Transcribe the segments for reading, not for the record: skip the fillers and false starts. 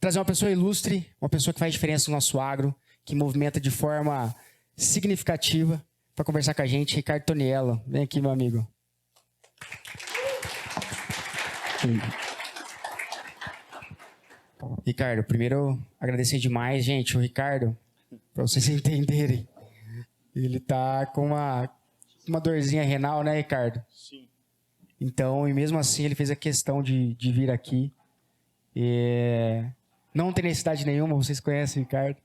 trazer uma pessoa ilustre, uma pessoa que faz diferença no nosso agro, que movimenta de forma significativa, para conversar com a gente, Ricardo Toniello. Vem aqui, meu amigo. Ricardo, primeiro agradecer demais, gente. O Ricardo, para vocês entenderem, ele tá com uma dorzinha renal, né, Ricardo? Sim. Então, e mesmo assim, ele fez a questão de vir aqui. Não tem necessidade nenhuma, vocês conhecem o Ricardo.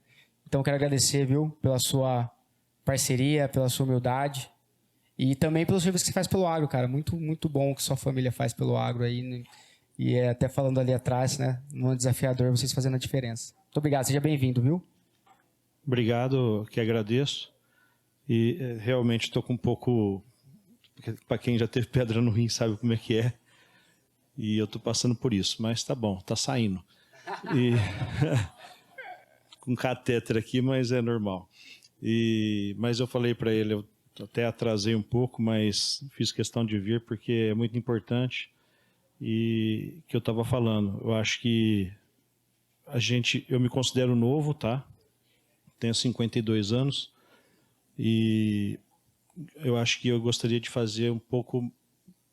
Então, quero agradecer, viu, pela sua parceria, pela sua humildade e também pelo serviço que você faz pelo agro, cara. Muito, muito bom o que sua família faz pelo agro aí, né? E até falando ali atrás, né, no ano desafiador, vocês fazendo a diferença. Muito obrigado, seja bem-vindo, viu? Obrigado, que agradeço. E realmente estou com um pouco... Para quem já teve pedra no rim sabe como é que é. E eu estou passando por isso, mas tá bom, tá saindo. E... com catéter aqui, mas é normal. Mas eu falei para ele, eu até atrasei um pouco, mas fiz questão de vir porque é muito importante. E que eu estava falando, eu acho que eu me considero novo, tá? Tenho 52 anos e eu acho que eu gostaria de fazer um pouco,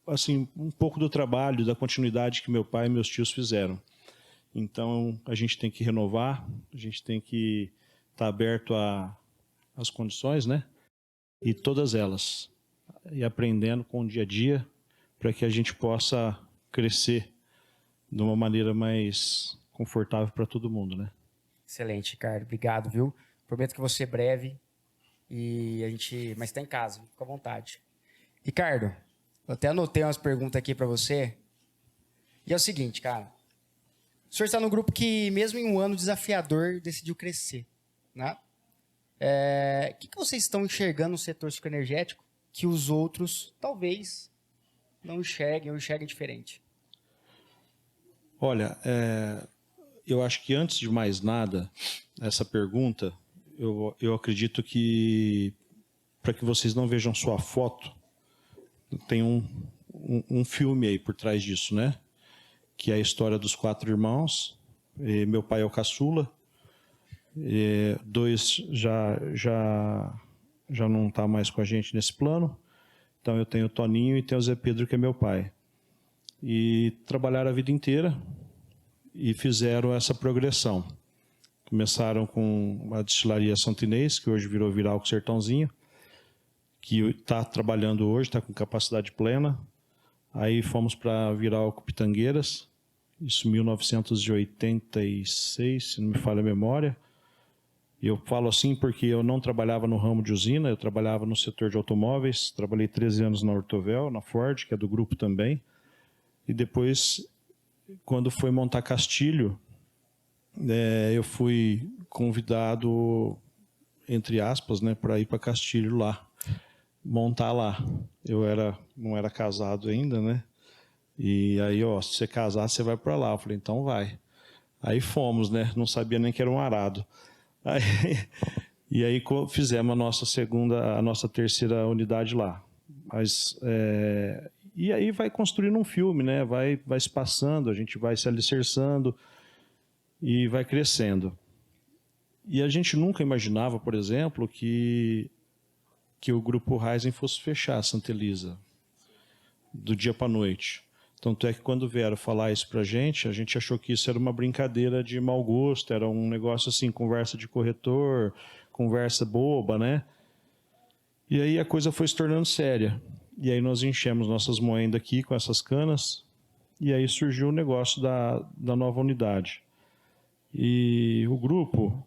assim, um pouco do trabalho, da continuidade que meu pai e meus tios fizeram. Então, a gente tem que renovar, a gente tem que estar aberto às condições, né? E todas elas. E aprendendo com o dia a dia, para que a gente possa crescer de uma maneira mais confortável para todo mundo, né? Excelente, Ricardo. Obrigado, viu? Prometo que vou ser breve mas está em casa, fica à vontade. Ricardo, eu até anotei umas perguntas aqui para você. E é o seguinte, cara. O senhor está num grupo que, mesmo em um ano desafiador, decidiu crescer, né? O que vocês estão enxergando no setor sucroenergético que os outros, talvez, não enxerguem ou enxerguem diferente? Olha, eu acho que antes de mais nada, essa pergunta, eu acredito que, para que vocês não vejam só a foto, tem um filme aí por trás disso, né? Que é a história dos 4 irmãos. Meu pai é o caçula. 2 já não está mais com a gente nesse plano. Então eu tenho o Toninho e tenho o Zé Pedro, que é meu pai. E trabalharam a vida inteira e fizeram essa progressão. Começaram com a destilaria Santo Inês, que hoje virou Viralco Sertãozinho, que está trabalhando hoje, está com capacidade plena. Aí fomos para Viralco Pitangueiras, isso em 1986, se não me falha a memória. E eu falo assim porque eu não trabalhava no ramo de usina, eu trabalhava no setor de automóveis, trabalhei 13 anos na Ortovel, na Ford, que é do grupo também. E depois, quando foi montar Castilho, eu fui convidado, entre aspas, né, para ir para Castilho lá, montar lá. Eu não era casado ainda, né? E aí, se você casar, você vai para lá. Eu falei, então vai. Aí fomos, né? Não sabia nem que era um arado. E aí fizemos a nossa terceira unidade lá. E aí vai construindo um filme, né? Vai se passando, a gente vai se alicerçando e vai crescendo. E a gente nunca imaginava, por exemplo, que o Grupo Raizen fosse fechar a Santa Elisa, do dia para a noite. Tanto é que quando vieram falar isso para a gente achou que isso era uma brincadeira de mau gosto, era um negócio assim, conversa de corretor, conversa boba, né? E aí a coisa foi se tornando séria. E aí nós enchemos nossas moendas aqui com essas canas, e aí surgiu o negócio da nova unidade. E o grupo,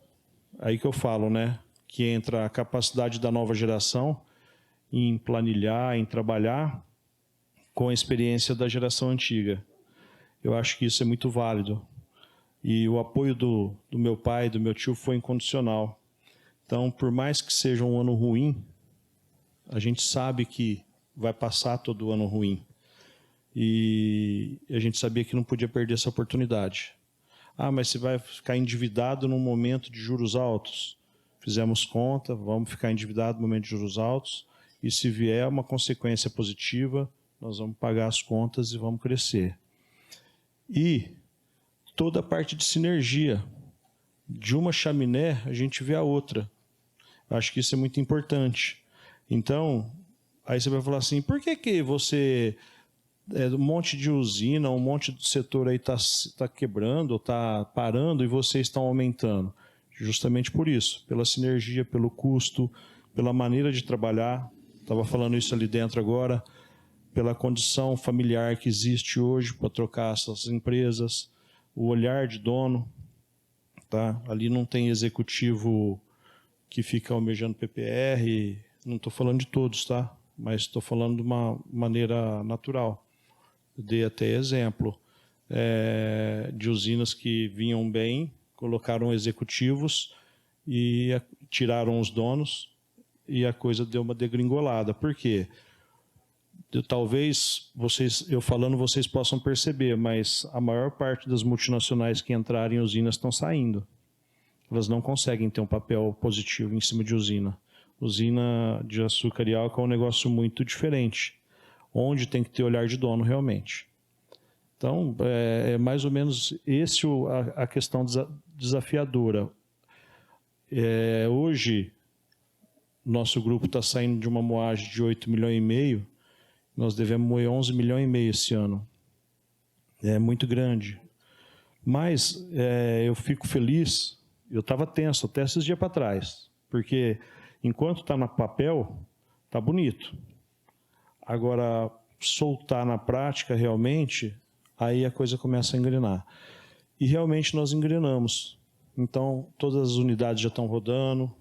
aí que eu falo, né? Que entra a capacidade da nova geração em planilhar, em trabalhar, com a experiência da geração antiga. Eu acho que isso é muito válido. E o apoio do meu pai, do meu tio, foi incondicional. Então, por mais que seja um ano ruim, a gente sabe que vai passar todo ano ruim. E a gente sabia que não podia perder essa oportunidade. Mas você vai ficar endividado num momento de juros altos. Fizemos conta, vamos ficar endividado no momento de juros altos. E se vier uma consequência positiva, nós vamos pagar as contas e vamos crescer. E toda a parte de sinergia. De uma chaminé, a gente vê a outra. Acho que isso é muito importante. Então, aí você vai falar assim, por que você... um monte de usina, um monte de setor aí está quebrando, está parando e vocês estão aumentando? Justamente por isso, pela sinergia, pelo custo, pela maneira de trabalhar. Estava falando isso ali dentro agora, pela condição familiar que existe hoje para trocar essas empresas, o olhar de dono. Tá? Ali não tem executivo que fica almejando PPR, não estou falando de todos, tá? Mas estou falando de uma maneira natural. Eu dei até exemplo de usinas que vinham bem, colocaram executivos e tiraram os donos e a coisa deu uma degringolada. Por quê? Talvez eu falando vocês possam perceber, mas a maior parte das multinacionais que entraram em usinas estão saindo. Elas não conseguem ter um papel positivo em cima de usina. Usina de açúcar e álcool é um negócio muito diferente, onde tem que ter olhar de dono realmente. Então, é mais ou menos a questão desafiadora. Hoje, nosso grupo está saindo de uma moagem de 8,5 milhões, nós devemos moer 11,5 milhões esse ano. É muito grande. Mas eu fico feliz, eu estava tenso até esses dias para trás, porque enquanto está no papel, está bonito. Agora, soltar na prática realmente, aí a coisa começa a engrenar. E realmente nós engrenamos. Então, todas as unidades já estão rodando,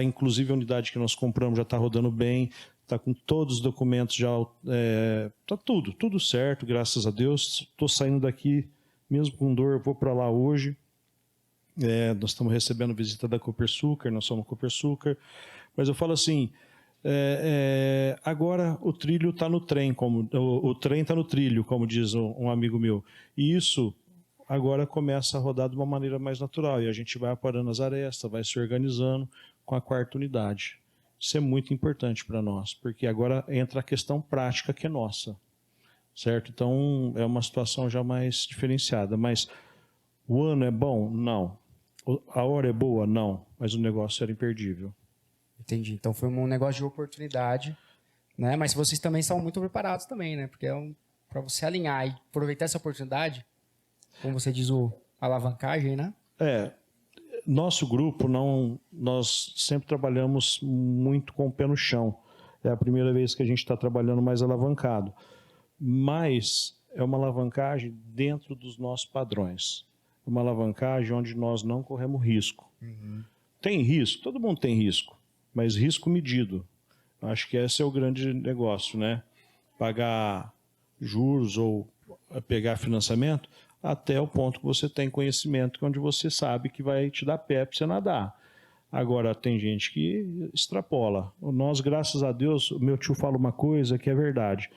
inclusive a unidade que nós compramos já está rodando bem, está com todos os documentos já, está tudo certo, graças a Deus. Estou saindo daqui, mesmo com dor, vou para lá hoje. Nós estamos recebendo visita da Copersucar, nós somos Copersucar, mas eu falo assim, agora o trilho está no trem, o trem está no trilho, como diz um amigo meu, e isso agora começa a rodar de uma maneira mais natural, e a gente vai aparando as arestas, vai se organizando com a quarta unidade. Isso é muito importante para nós, porque agora entra a questão prática que é nossa, certo? Então, é uma situação já mais diferenciada, mas o ano é bom? Não. A hora é boa? Não. Mas o negócio era imperdível. Entendi. Então, foi um negócio de oportunidade, né? Mas vocês também são muito preparados também, né? Porque para você alinhar e aproveitar essa oportunidade, como você diz, a alavancagem, né? Nosso grupo, nós sempre trabalhamos muito com o pé no chão. É a primeira vez que a gente está trabalhando mais alavancado. Mas é uma alavancagem dentro dos nossos padrões. Uma alavancagem onde nós não corremos risco. Uhum. Tem risco, todo mundo tem risco, mas risco medido. Acho que esse é o grande negócio, né? Pagar juros ou pegar financiamento até o ponto que você tem conhecimento, onde você sabe que vai te dar pé para você nadar. Agora, tem gente que extrapola. Nós, graças a Deus, o meu tio fala uma coisa que é verdade.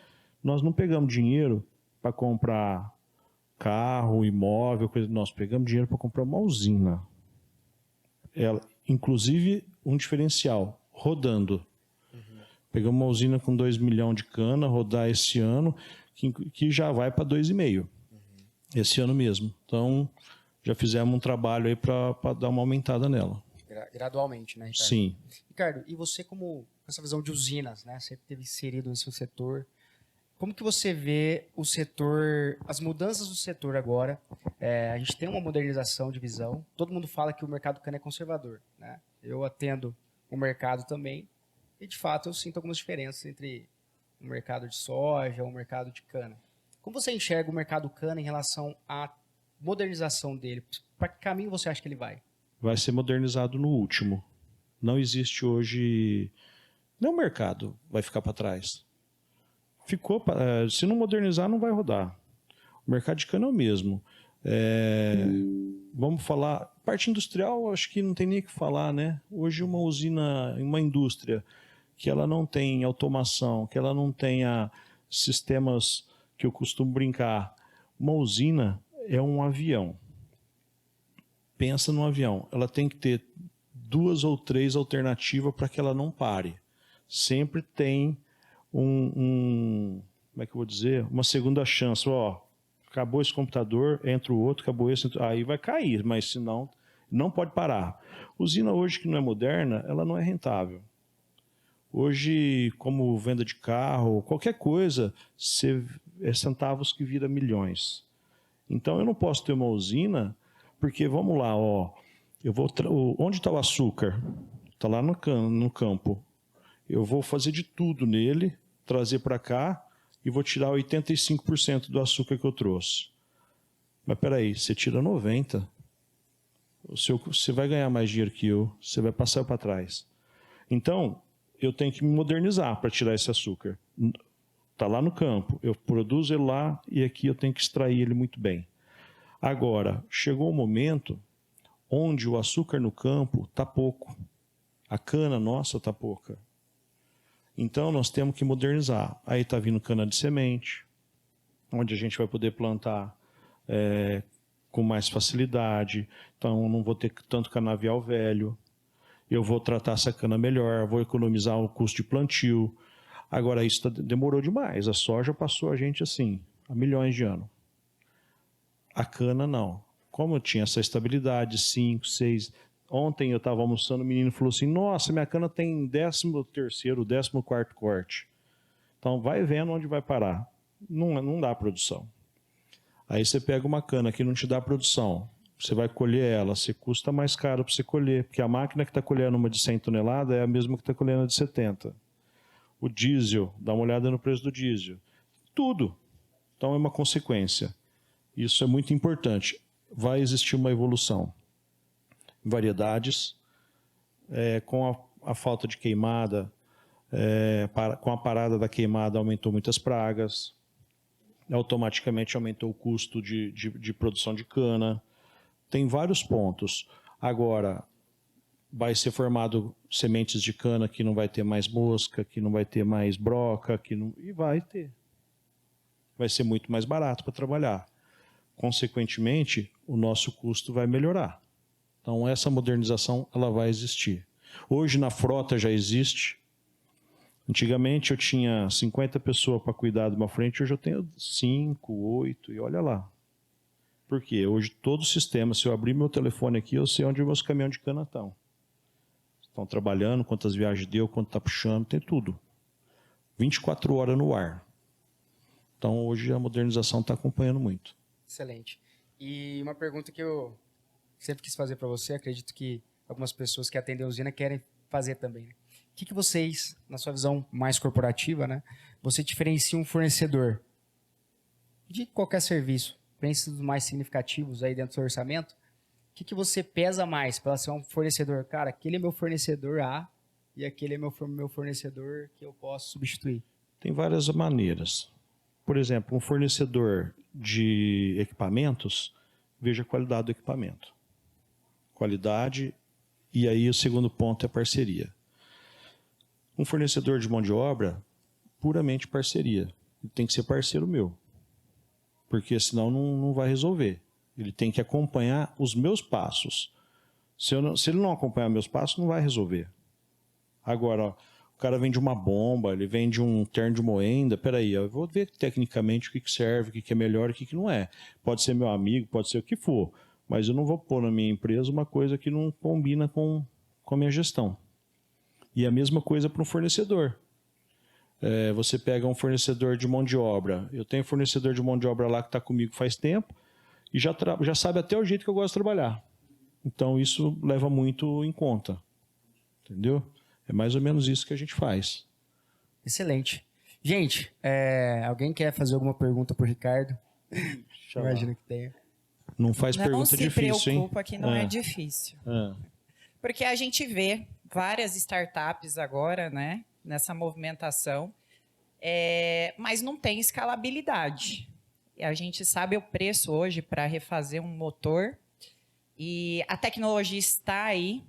Nós não pegamos dinheiro para comprar carro, imóvel, coisa. Nós pegamos dinheiro para comprar uma usina. Inclusive, um diferencial, rodando. Uhum. Pegamos uma usina com 2 milhões de cana, rodar esse ano, que já vai para 2,5. Esse ano mesmo. Então, já fizemos um trabalho aí para dar uma aumentada nela. Gradualmente, né, Ricardo? Sim. Ricardo, e você com essa visão de usinas, né? Você teve inserido nesse setor. Como que você vê o setor, as mudanças do setor agora? A gente tem uma modernização de visão. Todo mundo fala que o mercado cana é conservador, né? Eu atendo o mercado também e, de fato, eu sinto algumas diferenças entre o mercado de soja e o mercado de cana. Como você enxerga o mercado cana em relação à modernização dele? Para que caminho você acha que ele vai? Vai ser modernizado no último. Não existe hoje... Não, o mercado vai ficar para trás. Se não modernizar, não vai rodar. O mercado de cana é o mesmo. Vamos falar... Parte industrial, acho que não tem nem o que falar, né? Hoje uma usina, uma indústria que ela não tem automação, que ela não tenha sistemas... que eu costumo brincar, uma usina é um avião. Pensa num avião, ela tem que ter 2 ou 3 alternativas para que ela não pare. Sempre tem como é que eu vou dizer? Uma segunda chance. acabou esse computador, entra o outro, acabou esse, aí vai cair, mas senão não pode parar. Usina hoje que não é moderna, ela não é rentável. Hoje, como venda de carro, qualquer coisa, é centavos que vira milhões. Então eu não posso ter uma usina, porque vamos lá, ó, onde está o açúcar? Está lá no campo. Eu vou fazer de tudo nele, trazer para cá e vou tirar 85% do açúcar que eu trouxe. Mas espera aí, você tira 90%. Você vai ganhar mais dinheiro que eu, você vai passar para trás. Então, eu tenho que me modernizar para tirar esse açúcar. Está lá no campo, eu produzo ele lá e aqui eu tenho que extrair ele muito bem. Agora, chegou um momento onde o açúcar no campo está pouco. A cana nossa está pouca. Então, nós temos que modernizar. Aí está vindo cana de semente, onde a gente vai poder plantar com mais facilidade. Então, eu não vou ter tanto canavial velho. Eu vou tratar essa cana melhor, vou economizar o custo de plantio. Agora, isso demorou demais. A soja passou a gente assim, há milhões de anos. A cana, não. Como eu tinha essa estabilidade, 5, 6... Ontem eu estava almoçando, o menino falou assim, nossa, minha cana tem 13º, 14º corte. Então, vai vendo onde vai parar. Não dá produção. Aí você pega uma cana que não te dá produção, você vai colher ela, você custa mais caro para você colher, porque a máquina que está colhendo uma de 100 toneladas é a mesma que está colhendo a de 70. O diesel, dá uma olhada no preço do diesel. Tudo. Então, é uma consequência. Isso é muito importante. Vai existir uma evolução. Variedades, com a falta de queimada, com a parada da queimada aumentou muitas pragas, automaticamente aumentou o custo de produção de cana. Tem vários pontos. Agora, vai ser formado sementes de cana que não vai ter mais mosca, que não vai ter mais broca, e vai ter. Vai ser muito mais barato para trabalhar. Consequentemente, o nosso custo vai melhorar. Então, essa modernização ela vai existir. Hoje, na frota já existe. Antigamente, eu tinha 50 pessoas para cuidar de uma frente, hoje eu tenho 5, 8, e olha lá. Por quê? Hoje, todo o sistema, se eu abrir meu telefone aqui, eu sei onde meus caminhões de cana estão. Estão trabalhando, quantas viagens deu, quanto está puxando, tem tudo. 24 horas no ar. Então, hoje, a modernização está acompanhando muito. Excelente. E uma pergunta que eu sempre quis fazer para você, acredito que algumas pessoas que atendem a usina querem fazer também. Né? O que vocês, na sua visão mais corporativa, né, você diferencia um fornecedor de qualquer serviço, pense dos mais significativos aí dentro do seu orçamento, o que você pesa mais para ser um fornecedor? Cara, aquele é meu fornecedor A e aquele é meu fornecedor que eu posso substituir. Tem várias maneiras. Por exemplo, um fornecedor de equipamentos, veja a qualidade do equipamento. Qualidade, e aí o segundo ponto é parceria. Um fornecedor de mão de obra, puramente parceria. Ele tem que ser parceiro meu, porque senão não vai resolver. Ele tem que acompanhar os meus passos. Se ele não acompanhar meus passos, não vai resolver. Agora, ó, o cara vende uma bomba, ele vende um terno de moenda, peraí, eu vou ver tecnicamente o que serve, o que é melhor e o que não é. Pode ser meu amigo, pode ser o que for, mas eu não vou pôr na minha empresa uma coisa que não combina com a minha gestão. E a mesma coisa para um fornecedor. Você pega um fornecedor de mão de obra, eu tenho um fornecedor de mão de obra lá que está comigo faz tempo e já sabe até o jeito que eu gosto de trabalhar. Então isso leva muito em conta, entendeu? É mais ou menos isso que a gente faz. Excelente. Gente, alguém quer fazer alguma pergunta para o Ricardo? Imagino que tenha. Não faz pergunta difícil, hein? Não se preocupa que não é difícil. Porque a gente vê várias startups agora, né, nessa movimentação, mas não tem escalabilidade. E a gente sabe o preço hoje para refazer um motor e a tecnologia está aí,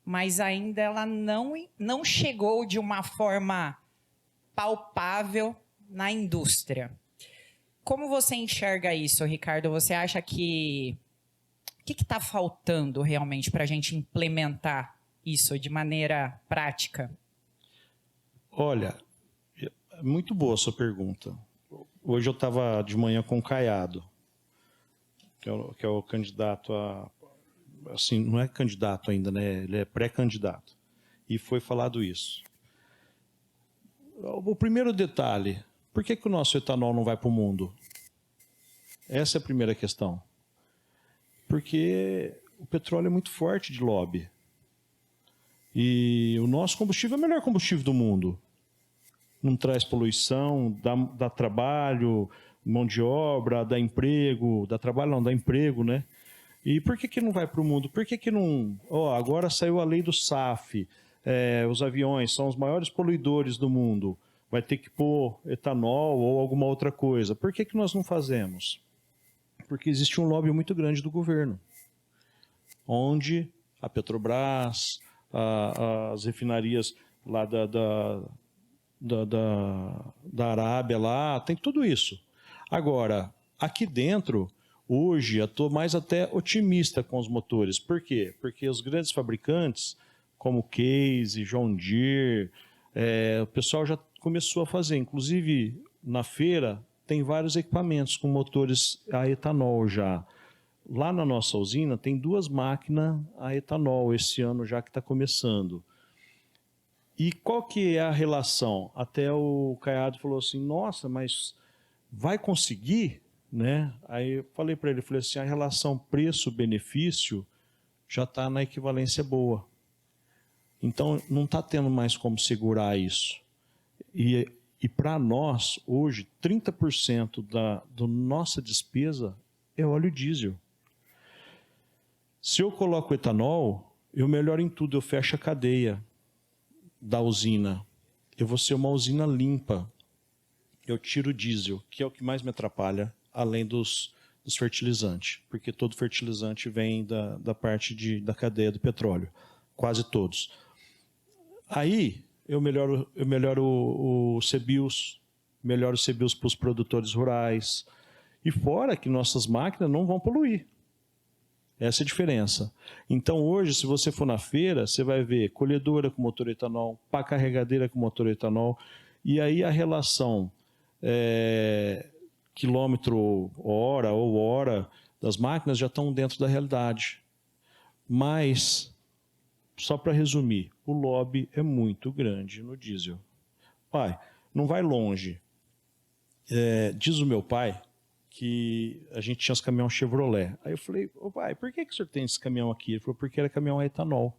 mas ainda ela não chegou de uma forma palpável na indústria. Como você enxerga isso, Ricardo? Você acha que... O que está faltando realmente para a gente implementar isso de maneira prática? Olha, muito boa a sua pergunta. Hoje eu estava de manhã com o Caiado. que é o candidato a... Assim, não é candidato ainda, né? Ele é pré-candidato. E foi falado isso. O primeiro detalhe, por que o nosso etanol não vai para o mundo? Essa é a primeira questão. Porque o petróleo é muito forte de lobby. E o nosso combustível é o melhor combustível do mundo. Não traz poluição, dá trabalho, mão de obra, dá emprego, dá trabalho não, dá emprego, né? E por que não vai para o mundo? Por que não... agora saiu a lei do SAF, os aviões são os maiores poluidores do mundo, vai ter que pôr etanol ou alguma outra coisa. Por que nós não fazemos? Porque existe um lobby muito grande do governo, onde a Petrobras, as refinarias lá da Arábia lá, tem tudo isso. Agora, aqui dentro, hoje, eu estou mais até otimista com os motores. Por quê? Porque os grandes fabricantes, como Case, John Deere, o pessoal já começou a fazer. Inclusive, na feira, tem vários equipamentos com motores a etanol já. Lá na nossa usina, tem 2 máquinas a etanol esse ano já que está começando. E qual que é a relação? Até o Caiado falou assim, nossa, mas vai conseguir? Né? Aí eu falei para ele, falei assim, a relação preço-benefício já está na equivalência boa. Então, não está tendo mais como segurar isso. E para nós, hoje, 30% da nossa despesa é óleo diesel. Se eu coloco etanol, eu melhoro em tudo, eu fecho a cadeia da usina. Eu vou ser uma usina limpa. Eu tiro o diesel, que é o que mais me atrapalha, além dos fertilizantes, porque todo fertilizante vem da parte da cadeia do petróleo, quase todos. Aí eu melhoro o CBIOS, melhoro o CBIOS para os produtores rurais, e fora que nossas máquinas não vão poluir. Essa é a diferença. Então hoje, se você for na feira, você vai ver colhedora com motor etanol, pá carregadeira com motor etanol, e aí a relação quilômetro hora ou hora das máquinas já estão dentro da realidade. Mas, só para resumir, o lobby é muito grande no diesel. Pai, não vai longe. Diz o meu pai que a gente tinha os caminhões Chevrolet. Aí eu falei, ô pai, por que o senhor tem esse caminhão aqui? Ele falou, porque era caminhão a etanol.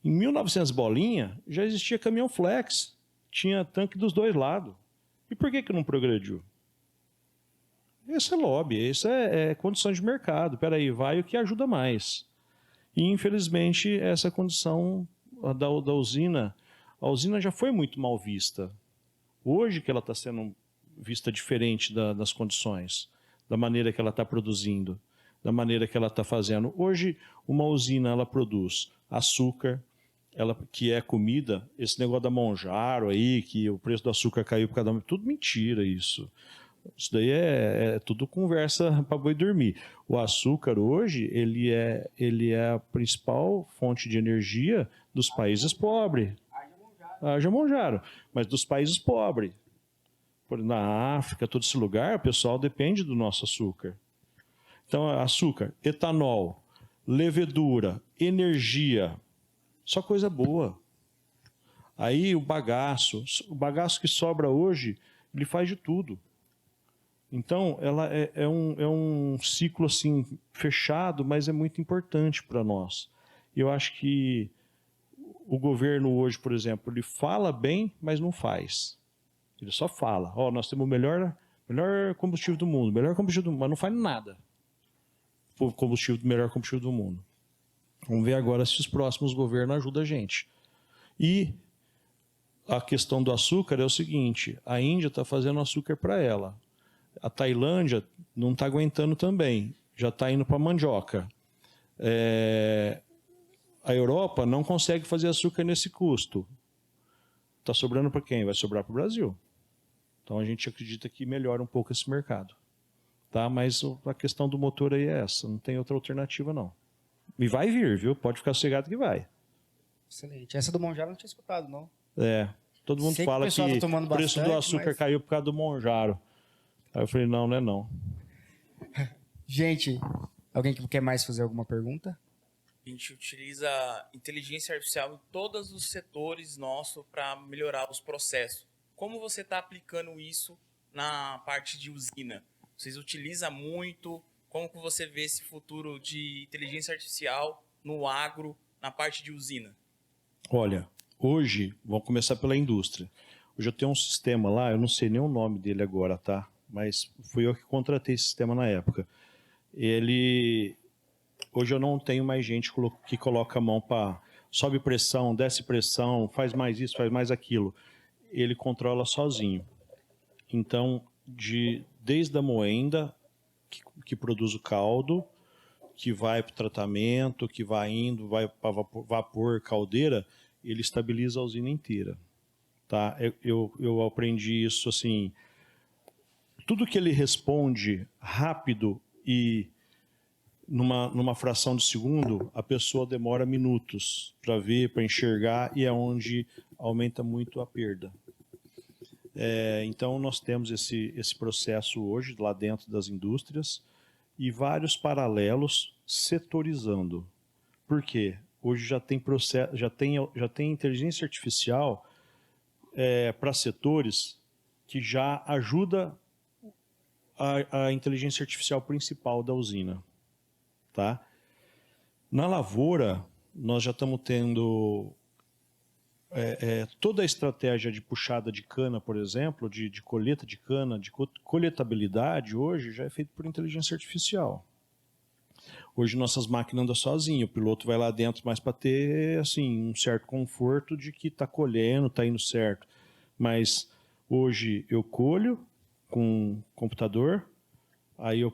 Em 1900 bolinha, já existia caminhão flex. Tinha tanque dos 2 lados. E por que não progrediu? Esse é lobby, isso é condição de mercado. Espera aí, vai o que ajuda mais. E, infelizmente, essa condição da usina, a usina já foi muito mal vista. Hoje que ela está sendo vista diferente das condições, da maneira que ela está produzindo, da maneira que ela está fazendo. Hoje, uma usina ela produz açúcar, que é comida, esse negócio da Monjaro aí, que o preço do açúcar caiu por causa da... Tudo mentira isso. Isso daí é tudo conversa para boi dormir. O açúcar hoje, ele é a principal fonte de energia dos países pobres. Haja Monjaro. Mas dos países pobres. Na África, todo esse lugar, o pessoal depende do nosso açúcar. Então, açúcar, etanol, levedura, energia, só coisa boa. Aí o bagaço que sobra hoje, ele faz de tudo. Então, ela é um ciclo assim, fechado, mas é muito importante para nós. Eu acho que o governo hoje, por exemplo, ele fala bem, mas não faz. Ele só fala, nós temos o melhor combustível do mundo, mas não faz nada. O melhor combustível do mundo. Vamos ver agora se os próximos governos ajudam a gente. E a questão do açúcar é o seguinte, a Índia está fazendo açúcar para ela. A Tailândia não está aguentando também, já está indo para a mandioca. A Europa não consegue fazer açúcar nesse custo. Está sobrando para quem? Vai sobrar para o Brasil. Então a gente acredita que melhora um pouco esse mercado. Tá? Mas a questão do motor aí é essa, não tem outra alternativa não. E vai vir, viu? Pode ficar sossegado que vai. Excelente. Essa do Monjaro eu não tinha escutado, não. Todo mundo fala que o preço do açúcar caiu por causa do Monjaro. Aí eu falei, não é não. Gente, alguém que quer mais fazer alguma pergunta? A gente utiliza inteligência artificial em todos os setores nossos para melhorar os processos. Como você está aplicando isso na parte de usina? Vocês utilizam muito? Como que você vê esse futuro de inteligência artificial no agro, na parte de usina? Olha, hoje, vamos começar pela indústria. Hoje eu tenho um sistema lá, eu não sei nem o nome dele agora, tá? Mas fui eu que contratei esse sistema na época. Hoje eu não tenho mais gente que coloca a mão para sobe pressão, desce pressão, faz mais isso, faz mais aquilo. Ele controla sozinho. Então, desde a moenda, que produz o caldo, que vai para o tratamento, que vai indo, vai para vapor, caldeira, ele estabiliza a usina inteira. Tá? Eu aprendi isso assim. Tudo que ele responde rápido e numa fração de segundo, a pessoa demora minutos para ver, para enxergar, e é onde aumenta muito a perda. Então, nós temos esse processo hoje lá dentro das indústrias e vários paralelos setorizando. Por quê? Hoje já tem inteligência artificial para setores que já ajuda a inteligência artificial principal da usina. Tá? Na lavoura, nós já estamos tendo toda a estratégia de puxada de cana, por exemplo, de colheita de cana, de coletabilidade, hoje já é feito por inteligência artificial. Hoje nossas máquinas andam sozinhas, o piloto vai lá dentro mais para ter assim, um certo conforto de que está colhendo, está indo certo. Mas hoje eu colho com computador, aí eu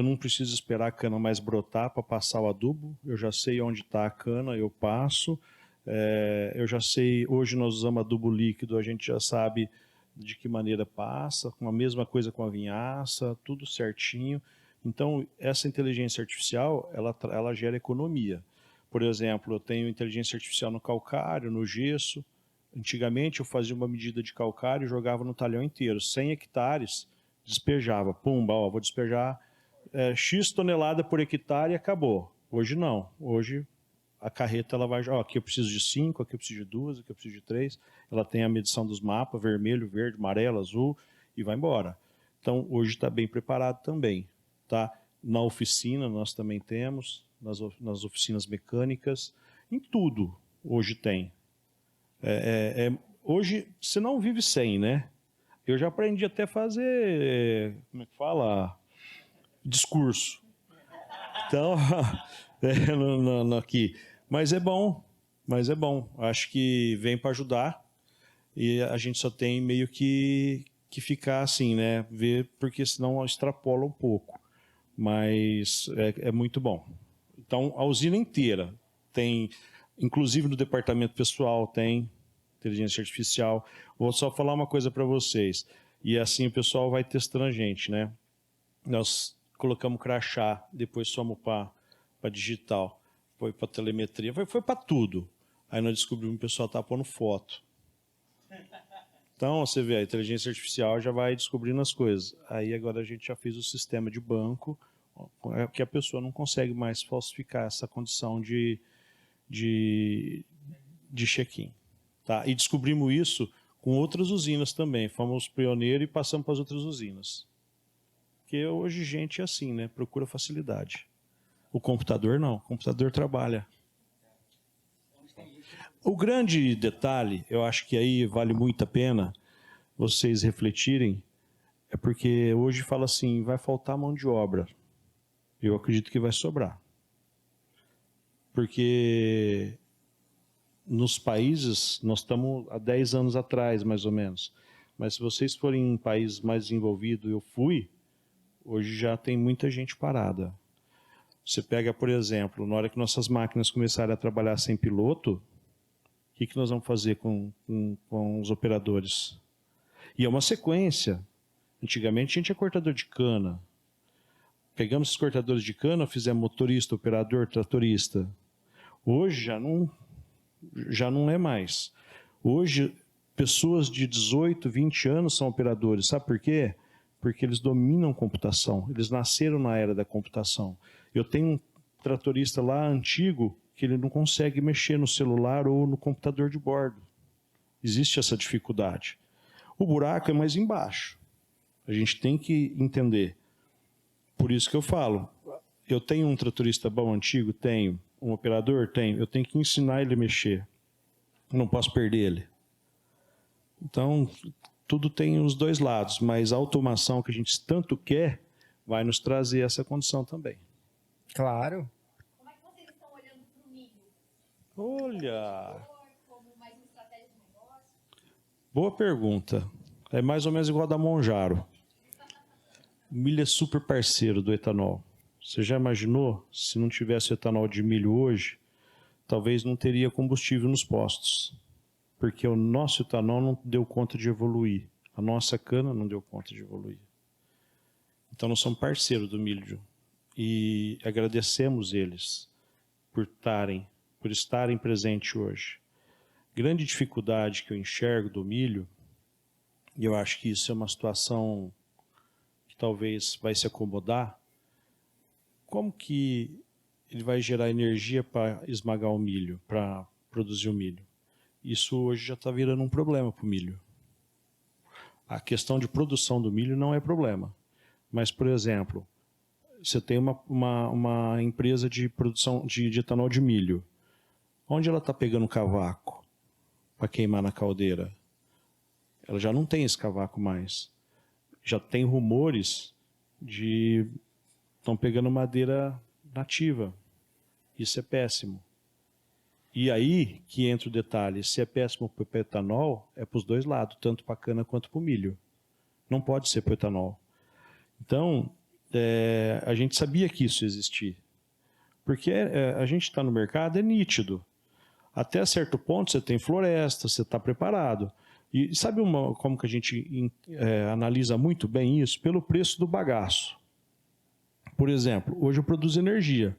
não preciso esperar a cana mais brotar para passar o adubo, eu já sei onde está a cana, eu passo. Eu já sei, hoje nós usamos adubo líquido, a gente já sabe de que maneira passa, com a mesma coisa com a vinhaça, tudo certinho. Então, essa inteligência artificial, ela gera economia. Por exemplo, eu tenho inteligência artificial no calcário, no gesso. Antigamente, eu fazia uma medida de calcário e jogava no talhão inteiro. 100 hectares, despejava. Pumba, vou despejar X tonelada por hectare e acabou. Hoje não. Hoje a carreta ela vai, aqui eu preciso de 5, aqui eu preciso de 2, aqui eu preciso de 3. Ela tem a medição dos mapas, vermelho, verde, amarelo, azul, e vai embora. Então, hoje está bem preparado também. Tá? Na oficina nós também temos, nas oficinas mecânicas, em tudo hoje tem. Hoje, você não vive sem, né? Eu já aprendi até a fazer, como é que fala? Discurso. Então, aqui. Mas é bom. Acho que vem para ajudar e a gente só tem meio que ficar assim, né? Ver, porque senão extrapola um pouco. Mas é muito bom. Então, a usina inteira tem, inclusive no departamento pessoal, tem inteligência artificial. Vou só falar uma coisa para vocês. E assim o pessoal vai testando a gente, né? Nós colocamos crachá, depois fomos para digital, foi para telemetria, foi para tudo. Aí nós descobrimos que o pessoal está pondo foto. Então, você vê, a inteligência artificial já vai descobrindo as coisas. Aí agora a gente já fez o sistema de banco, que a pessoa não consegue mais falsificar essa condição de check-in. Tá? E descobrimos isso com outras usinas também. Fomos pioneiros e passamos para as outras usinas. Porque hoje gente é assim, né? Procura facilidade. O computador não, o computador trabalha. O grande detalhe, eu acho que aí vale muito a pena vocês refletirem, é porque hoje fala assim, vai faltar mão de obra. Eu acredito que vai sobrar. Porque nos países, nós estamos há 10 anos atrás, mais ou menos. Mas se vocês forem em países mais desenvolvidos, eu fui, hoje já tem muita gente parada. Você pega, por exemplo, na hora que nossas máquinas começarem a trabalhar sem piloto, o que nós vamos fazer com os operadores? E é uma sequência. Antigamente a gente tinha cortador de cana. Pegamos esses cortadores de cana, fizemos motorista, operador, tratorista. Hoje já não é mais. Hoje, pessoas de 18, 20 anos são operadores. Sabe por quê? porque eles dominam computação, eles nasceram na era da computação. Eu tenho um tratorista lá antigo que ele não consegue mexer no celular ou no computador de bordo. Existe essa dificuldade. O buraco é mais embaixo. A gente tem que entender. Por isso que eu falo, eu tenho um tratorista bom antigo? Tenho. Um operador? Tenho. Eu tenho que ensinar ele a mexer. Eu não posso perder ele. Então, tudo tem os dois lados, mas a automação que a gente tanto quer vai nos trazer essa condição também. Claro. Como é que vocês estão olhando para o milho? Olha, Como mais uma estratégia de negócio? boa pergunta. É mais ou menos igual a da Monjaro. O milho é super parceiro do etanol. Você já imaginou se não tivesse etanol de milho hoje, talvez não teria combustível nos postos, porque o nosso etanol não deu conta de evoluir, a nossa cana não deu conta de evoluir. Então nós somos parceiros do milho e agradecemos eles por estarem presentes hoje. Grande dificuldade que eu enxergo do milho, e eu acho que isso é uma situação que talvez vai se acomodar, como que ele vai gerar energia para esmagar o milho, para produzir o milho? Isso hoje já está virando um problema para o milho. A questão de produção do milho não é problema. Mas, por exemplo, você tem uma empresa de produção de etanol de milho. Onde ela está pegando cavaco para queimar na caldeira? Ela já não tem esse cavaco mais. Já tem rumores de estão pegando madeira nativa. Isso é péssimo. E aí que entra o detalhe, se é péssimo para o etanol, é para os dois lados, tanto para a cana quanto para o milho. Não pode ser para o etanol. Então, a gente sabia que isso existia. Porque a gente está no mercado, é nítido. Até certo ponto você tem floresta, você está preparado. E sabe como que a gente analisa muito bem isso? Pelo preço do bagaço. Por exemplo, hoje eu produzo energia.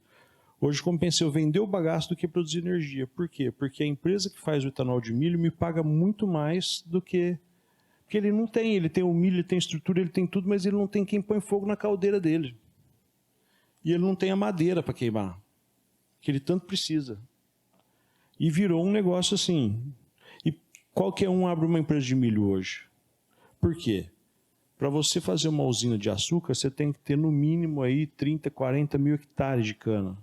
Hoje compensa eu vender o bagaço do que produzir energia. Por quê? Porque a empresa que faz o etanol de milho me paga muito mais do que... Porque ele tem o milho, ele tem estrutura, ele tem tudo, mas ele não tem quem põe fogo na caldeira dele. E ele não tem a madeira para queimar, que ele tanto precisa. E virou um negócio assim. E qualquer um abre uma empresa de milho hoje. Por quê? Para você fazer uma usina de açúcar, você tem que ter no mínimo aí 30, 40 mil hectares de cana.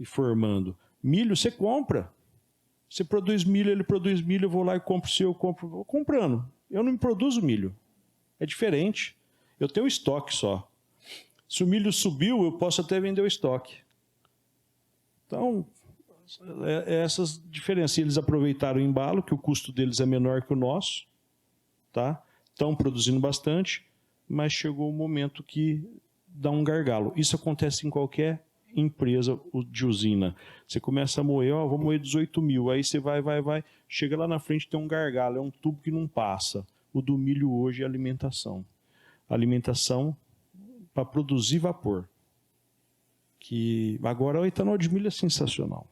E formando. Milho você compra. Você produz milho, ele produz milho, eu vou lá e compro o seu, vou comprando. Eu não produzo milho. É diferente. Eu tenho estoque só. Se o milho subiu, eu posso até vender o estoque. Então, essas diferenças. Eles aproveitaram o embalo, que o custo deles é menor que o nosso. Tá? Estão produzindo bastante, mas chegou o momento que dá um gargalo. Isso acontece em qualquer empresa de usina. Você começa a moer, vou moer 18 mil, aí você vai, chega lá na frente tem um gargalo, é um tubo que não passa. O do milho hoje é alimentação. Alimentação para produzir vapor. Que agora o etanol de milho é sensacional.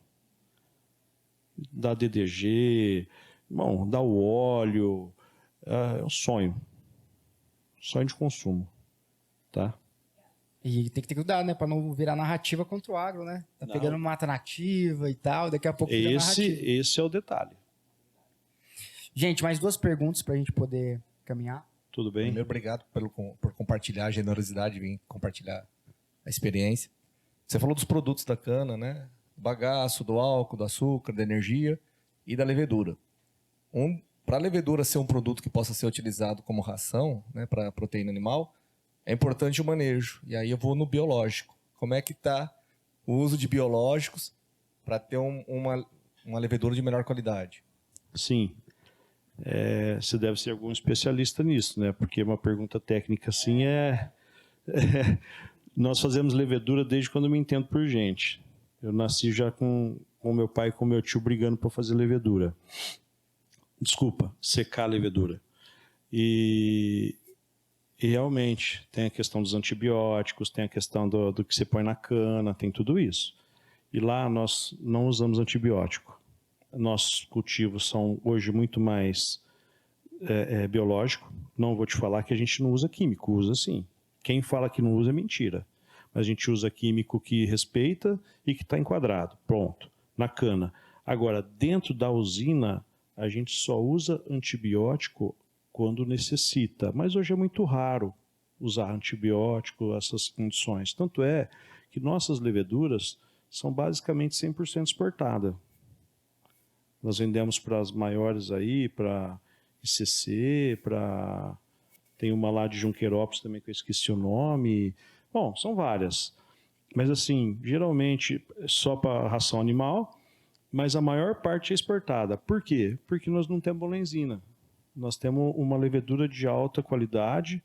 Dá DDG, bom, dá o óleo, é um sonho. Sonho de consumo. Tá? E tem que ter cuidado, né? Pra não virar narrativa contra o agro, né? Tá pegando mata nativa e tal, daqui a pouco vira narrativa. Esse é o detalhe. Gente, mais duas perguntas pra gente poder caminhar. Tudo bem? Primeiro, obrigado por compartilhar a generosidade, vir compartilhar a experiência. Você falou dos produtos da cana, né? Do bagaço, do álcool, do açúcar, da energia e da levedura. Para a levedura ser um produto que possa ser utilizado como ração, né, para proteína animal, é importante o manejo. E aí eu vou no biológico. Como é que está o uso de biológicos para ter uma levedura de melhor qualidade? Sim. Você deve ser algum especialista nisso, né? Porque uma pergunta técnica assim nós fazemos levedura desde quando eu me entendo por gente. Eu nasci já com meu pai e com meu tio brigando para fazer levedura. Desculpa, secar a levedura. E realmente tem a questão dos antibióticos, tem a questão do que você põe na cana, tem tudo isso. E lá nós não usamos antibiótico. Nossos cultivos são hoje muito mais é biológico. Não vou te falar que a gente não usa químico, usa sim. Quem fala que não usa é mentira. Mas a gente usa químico que respeita e que está enquadrado. Pronto, na cana. Agora, dentro da usina, a gente só usa antibiótico quando necessita. Mas hoje é muito raro usar antibiótico, essas condições. Tanto é que nossas leveduras são basicamente 100% exportadas. Nós vendemos para as maiores aí, para ICC, para... Tem uma lá de Junquerópolis também que eu esqueci o nome. Bom, são várias. Mas assim, geralmente só para ração animal, mas a maior parte é exportada. Por quê? Porque nós não temos bolenzina. Nós temos uma levedura de alta qualidade.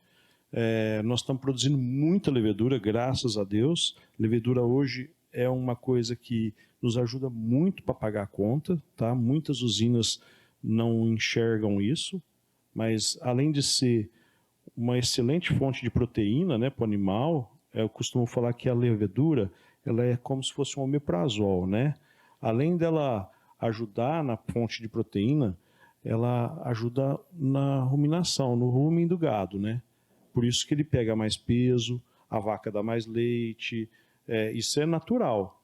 Nós estamos produzindo muita levedura, graças a Deus. Levedura hoje é uma coisa que nos ajuda muito para pagar a conta, tá? Muitas usinas não enxergam isso, mas além de ser uma excelente fonte de proteína, né, para o animal, eu costumo falar que a levedura ela é como se fosse um omeprazol, né? Além dela ajudar na fonte de proteína, ela ajuda na ruminação, no rumen do gado, né? Por isso que ele pega mais peso, a vaca dá mais leite, isso é natural.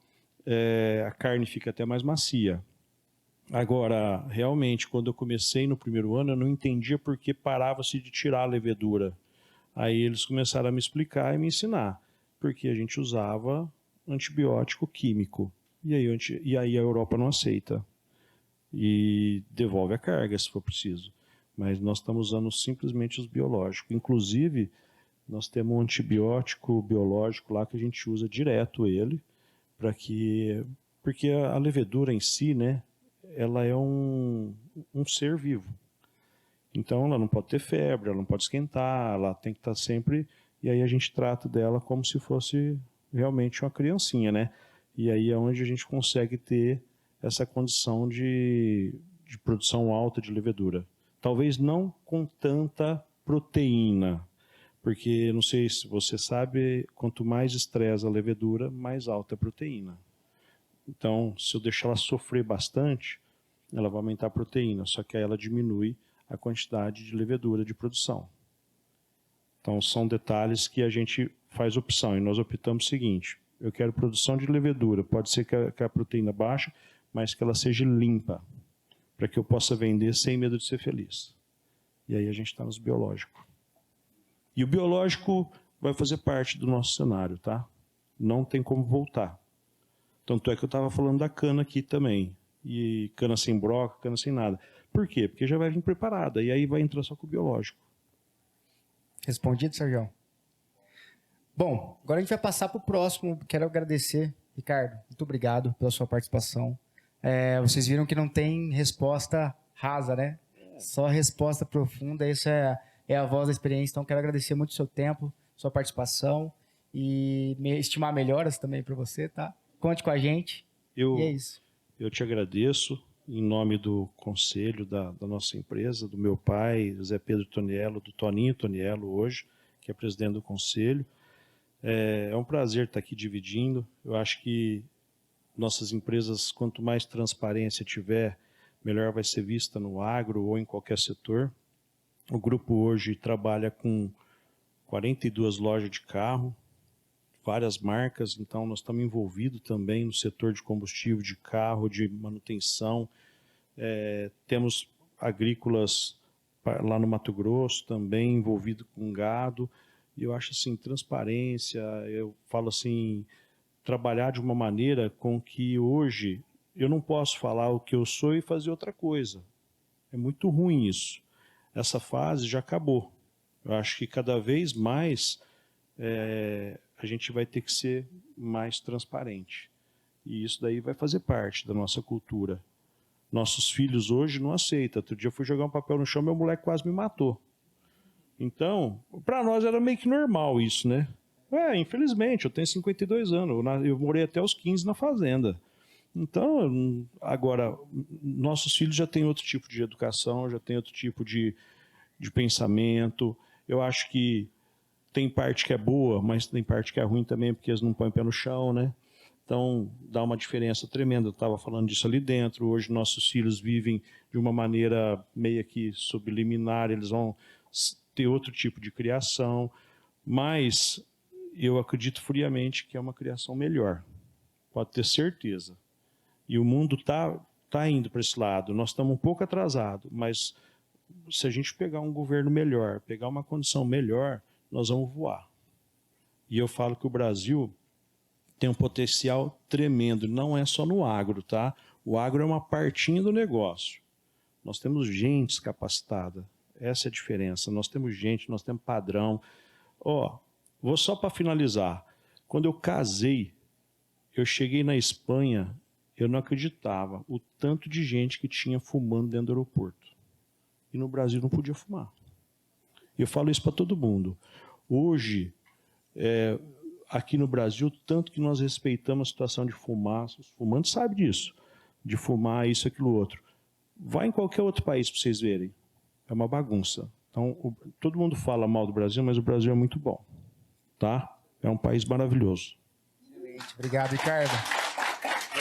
A carne fica até mais macia. Agora, realmente, quando eu comecei no primeiro ano, eu não entendia por que parava-se de tirar a levedura. Aí eles começaram a me explicar e me ensinar, porque a gente usava antibiótico químico. E aí a Europa não aceita. E devolve a carga, se for preciso. Mas nós estamos usando simplesmente os biológicos. Inclusive, nós temos um antibiótico biológico lá que a gente usa direto ele, porque a levedura em si, né, ela é um ser vivo. Então ela não pode ter febre, ela não pode esquentar, ela tem que estar sempre... E aí a gente trata dela como se fosse realmente uma criancinha, né? E aí é onde a gente consegue ter essa condição de produção alta de levedura. Talvez não com tanta proteína, porque, não sei se você sabe, quanto mais estressa a levedura, mais alta a proteína. Então, se eu deixar ela sofrer bastante, ela vai aumentar a proteína, só que aí ela diminui a quantidade de levedura de produção. Então, são detalhes que a gente faz opção, e nós optamos o seguinte: eu quero produção de levedura, pode ser que a proteína baixe, mas que ela seja limpa, para que eu possa vender sem medo de ser feliz. E aí a gente está nos biológicos. E o biológico vai fazer parte do nosso cenário, tá? Não tem como voltar. Tanto é que eu estava falando da cana aqui também. E cana sem broca, cana sem nada. Por quê? Porque já vai vir preparada, e aí vai entrar só com o biológico. Respondido, Sérgio? Bom, agora a gente vai passar para o próximo. Quero agradecer, Ricardo. Muito obrigado pela sua participação. Vocês viram que não tem resposta rasa, né? Só resposta profunda. Isso é a voz da experiência. Então, quero agradecer muito o seu tempo, sua participação e estimar melhoras também para você, tá? Conte com a gente. E é isso. Eu te agradeço em nome do conselho da nossa empresa, do meu pai, José Pedro Toniello, do Toninho Toniello hoje, que é presidente do conselho. É um prazer estar aqui dividindo. Eu acho que nossas empresas, quanto mais transparência tiver, melhor vai ser vista no agro ou em qualquer setor. O grupo hoje trabalha com 42 lojas de carro, várias marcas, então nós estamos envolvidos também no setor de combustível, de carro, de manutenção. Temos agrícolas lá no Mato Grosso também envolvido com gado. E eu acho assim, transparência, eu falo assim, trabalhar de uma maneira com que hoje eu não posso falar o que eu sou e fazer outra coisa. É muito ruim isso. Essa fase já acabou. Eu acho que cada vez mais a gente vai ter que ser mais transparente. E isso daí vai fazer parte da nossa cultura. Nossos filhos hoje não aceitam. Outro dia eu fui jogar um papel no chão, meu moleque quase me matou. Então, para nós era meio que normal isso, né? Infelizmente, eu tenho 52 anos, eu morei até os 15 na fazenda. Então, agora, nossos filhos já têm outro tipo de educação, já têm outro tipo de pensamento. Eu acho que tem parte que é boa, mas tem parte que é ruim também, porque eles não põem pé no chão, né? Então, dá uma diferença tremenda. Eu estava falando disso ali dentro. Hoje, nossos filhos vivem de uma maneira meio que subliminar, eles vão ter outro tipo de criação, mas eu acredito friamente que é uma criação melhor. Pode ter certeza. E o mundo está indo para esse lado. Nós estamos um pouco atrasados, mas se a gente pegar um governo melhor, pegar uma condição melhor, nós vamos voar. E eu falo que o Brasil tem um potencial tremendo, não é só no agro, tá? O agro é uma partinha do negócio. Nós temos gente capacitada, essa é a diferença. Nós temos gente, nós temos padrão. Vou só para finalizar. Quando eu casei, eu cheguei na Espanha, eu não acreditava o tanto de gente que tinha fumando dentro do aeroporto. E no Brasil não podia fumar. Eu falo isso para todo mundo. Hoje, aqui no Brasil, tanto que nós respeitamos a situação de fumar, os fumantes sabem disso, de fumar isso, aquilo, outro. Vai em qualquer outro país para vocês verem. É uma bagunça. Então, todo mundo fala mal do Brasil, mas o Brasil é muito bom. Tá? É um país maravilhoso. Excelente. Obrigado, Ricardo.